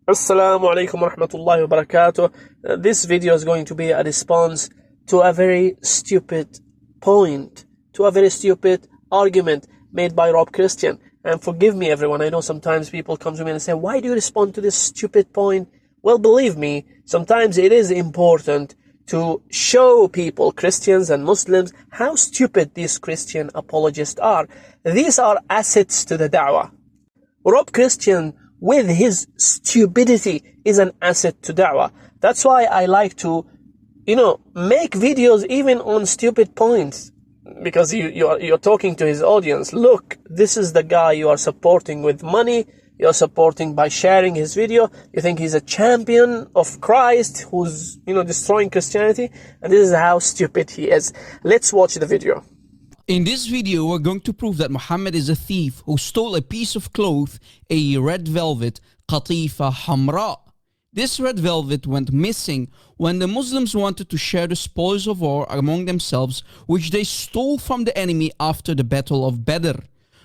Assalamu alaikum wa rahmatullahi wa barakatuh. This video is going to be a response to a very stupid point, to a very stupid argument made by Rob Christian. And forgive me everyone, I know sometimes people come to me and say, why do you respond to this stupid point? Well, believe me, sometimes it is important to show people, Christians and Muslims, how stupid these Christian apologists are. These are assets to the da'wah. Rob Christian, with his stupidity, is an asset to da'wah. That's why I like to, make videos even on stupid points. Because you're talking to his audience. Look, this is the guy you are supporting with money. You're supporting by sharing his video. You think he's a champion of Christ who's, destroying Christianity. And this is how stupid he is. Let's watch the video. In this video, we're going to prove that Muhammad is a thief who stole a piece of cloth, a red velvet, qatifa hamra. This red velvet went missing when the Muslims wanted to share the spoils of war among themselves, which they stole from the enemy after the Battle of Badr.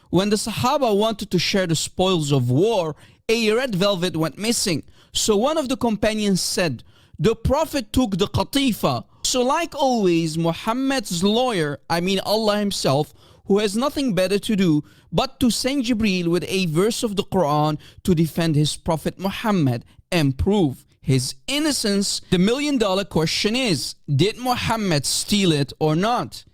When the Sahaba wanted to share the spoils of war, a red velvet went missing. So one of the companions said, "The Prophet took the qatifa." So like always, Muhammad's lawyer, Allah himself, who has nothing better to do but to send Jibreel with a verse of the Quran to defend his Prophet Muhammad and prove his innocence. The million-dollar question is, did Muhammad steal it or not?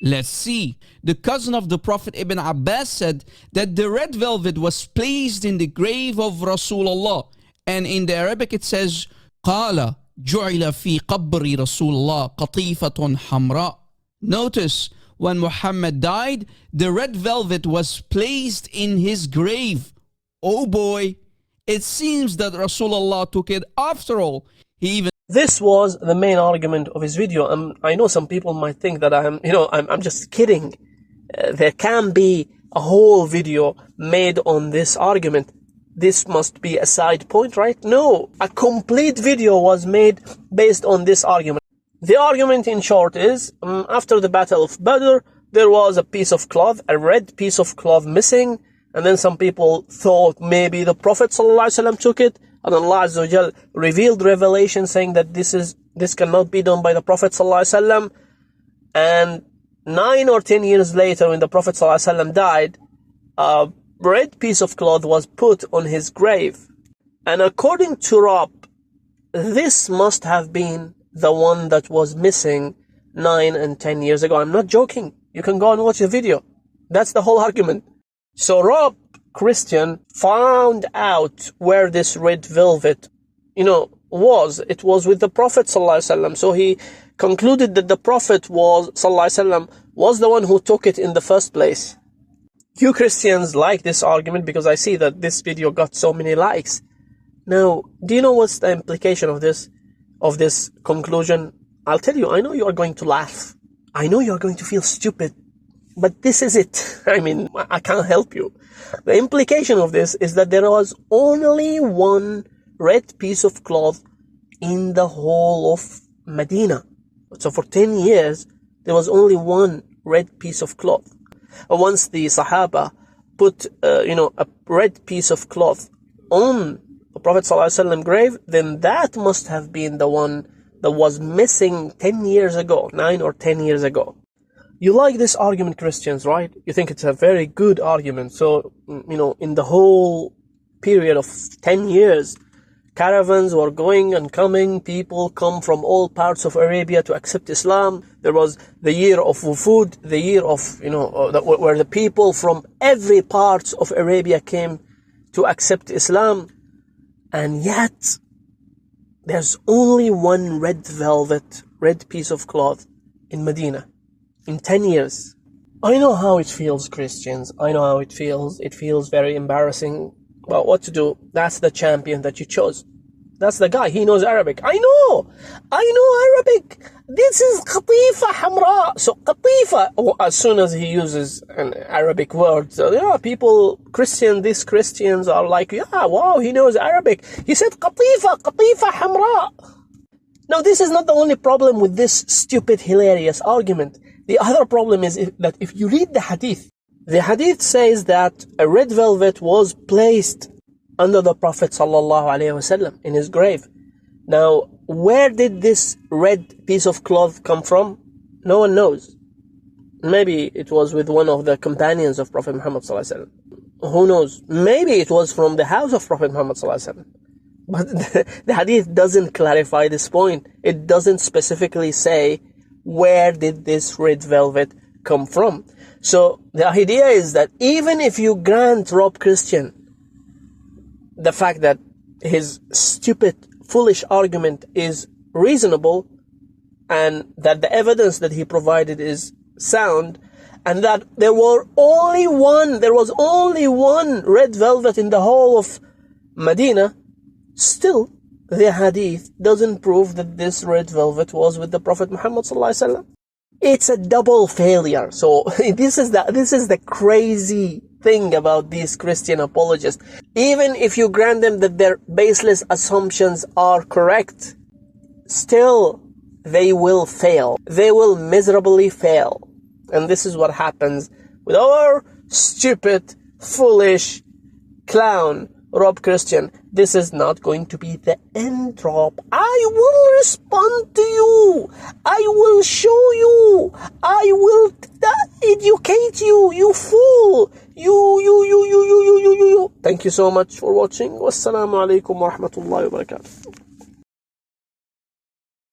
Let's see. The cousin of the Prophet Ibn Abbas said that the red velvet was placed in the grave of Rasulullah, and in the Arabic it says, قال جعل في قبر رسول الله قطيفة حمراء. Notice, when Muhammad died, the red velvet was placed in his grave. Oh boy, it seems that Rasulullah took it after all. This was the main argument of his video. I know some people might think that I'm just kidding. There can be a whole video made on this argument. This must be a side point, right? No, a complete video was made based on this argument. The argument in short is, after the Battle of Badr, there was a piece of cloth, a red piece of cloth missing, and then some people thought maybe the Prophet ﷺ took it, and Allah Azza wa Jal revealed revelation saying that this cannot be done by the Prophet ﷺ. And 9 or 10 years later, when the Prophet ﷺ died, a red piece of cloth was put on his grave. And according to Rob, this must have been the one that was missing 9 and 10 years ago. I'm not joking. You can go and watch the video. That's the whole argument. So Rob Christian found out where this red velvet, was. It was with the Prophet ﷺ. So he concluded that the Prophet ﷺ was the one who took it in the first place. You Christians like this argument because I see that this video got so many likes. Now, do you know what's the implication of this conclusion? I'll tell you, I know you are going to laugh. I know you are going to feel stupid. But this is it. I can't help you. The implication of this is that there was only one red piece of cloth in the whole of Medina. So for 10 years, there was only one red piece of cloth. Once the Sahaba put, a red piece of cloth on the Prophet ﷺ grave, then that must have been the one that was missing 10 years ago, 9 or 10 years ago. You like this argument, Christians, right? You think it's a very good argument. So, in the whole period of 10 years, caravans were going and coming. People come from all parts of Arabia to accept Islam. There was the year of Wufud, the year of, where the people from every part of Arabia came to accept Islam. And yet, there's only one red piece of cloth in Medina. In 10 years. I know how it feels, Christians. I know how it feels. It feels very embarrassing. But what to do? That's the champion that you chose. That's the guy. He knows Arabic. I know Arabic. This is qatifa hamra. So qatifa, as soon as he uses an Arabic word, these Christians are like, yeah, wow, he knows Arabic. He said qatifa hamra. Now, this is not the only problem with this stupid, hilarious argument. The other problem is that if you read the hadith says that a red velvet was placed under the Prophet ﷺ in his grave. Now, where did this red piece of cloth come from? No one knows. Maybe it was with one of the companions of Prophet Muhammad ﷺ. Who knows? Maybe it was from the house of Prophet Muhammad ﷺ. But the hadith doesn't clarify this point. It doesn't specifically say where did this red velvet come from. So the idea is that even if you grant Rob Christian the fact that his stupid, foolish argument is reasonable, and that the evidence that he provided is sound, and that there was only one red velvet in the whole of Medina, still the hadith doesn't prove that this red velvet was with the Prophet Muhammad ﷺ. It's a double failure. So this is the crazy thing about these Christian apologists. Even if you grant them that their baseless assumptions are correct, still they will fail. They will miserably fail. And this is what happens with our stupid, foolish clown, Rob Christian. This is not going to be the end, Rob. I will respond to you. I will show you. I will educate you, you fool. You. Thank you so much for watching. Wassalamu alaikum wa rahmatullahi wa barakatuh.